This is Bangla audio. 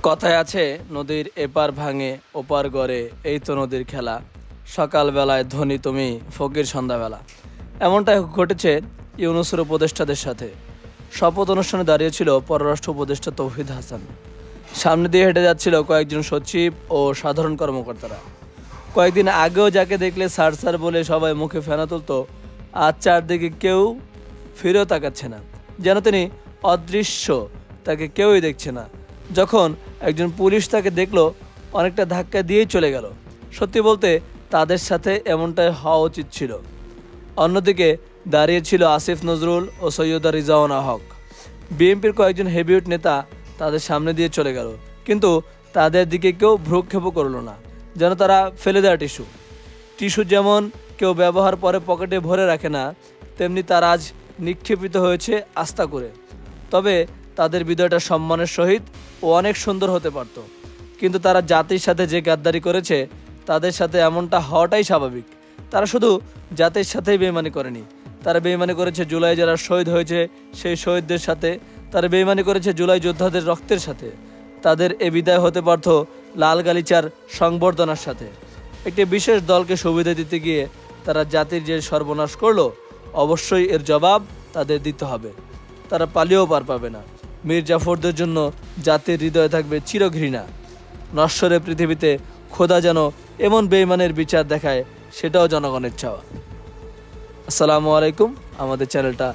কথায় আছে নদীর এপার ভাঙে ওপার গড়ে, এই তো নদীর খেলা। সকালবেলায় ধনী তুমি, ফকির সন্ধ্যাবেলা। এমনটাই ঘটেছে ইউনূসের উপদেষ্টাদের সাথে। শপথ অনুষ্ঠানে দাঁড়িয়েছিল পররাষ্ট্র উপদেষ্টা তৌহিদ হাসান। সামনে দিয়ে হেঁটে যাচ্ছিল কয়েকজন সচিব ও সাধারণ কর্মকর্তারা। কয়েকদিন আগেও যাকে দেখলে স্যার স্যার বলে সবাই মুখে ফেনা তুলতো, আজ চারদিকে কেউ ফিরেও তাকাচ্ছে না, যেন তিনি অদৃশ্য, তাকে কেউই দেখছে না। যখন একজন পুলিশ তাকে দেখলো, অনেকটা ধাক্কা দিয়েই চলে গেল। সত্যি বলতে তাদের সাথে এমনটাই হওয়া উচিত ছিল। অন্যদিকে দাঁড়িয়ে ছিল আসিফ নজরুল ও সৈয়দা রিজওয়ানা হক। বিএনপির কয়েকজন হেভিওয়েট নেতা তাদের সামনে দিয়ে চলে গেল, কিন্তু তাদের দিকে কেউ ভ্রুক্ষেপও করলো না, যেন তারা ফেলে দেওয়া টিস্যু যেমন কেউ ব্যবহার পরে পকেটে ভরে রাখে না, তেমনি তারা আজ নিক্ষেপিত হয়েছে আস্থা করে। তবে তাদের বিদায়টা সম্মানের সহিত ও অনেক সুন্দর হতে পারত, কিন্তু তারা জাতির সাথে যে গাদ্দারি করেছে, তাদের সাথে এমনটা হওয়াটাই স্বাভাবিক। তারা শুধু জাতির সাথেই বেইমানি করেনি, তারা বেইমানি করেছে জুলাই যারা শহীদ হয়েছে সেই শহীদদের সাথে, তারা বেইমানি করেছে জুলাই যোদ্ধাদের রক্তের সাথে। তাদের এ বিদায় হতে পারত লাল গালিচার সংবর্ধনার সাথে। একটি বিশেষ দলকে সুবিধা দিতে গিয়ে তারা জাতির যে সর্বনাশ করলো, অবশ্যই এর জবাব তাদের দিতে হবে। তারা পালিয়েও পার পাবে না। মীর জাফরদের জন্য জাতির হৃদয়ে থাকবে চিরঘৃণা। নশ্বরের পৃথিবীতে খোদা যেন এমন বেইমানের বিচার দেখায়, সেটাও জনগণের চাওয়া। আসসালামু আলাইকুম। আমাদের চ্যানেলটা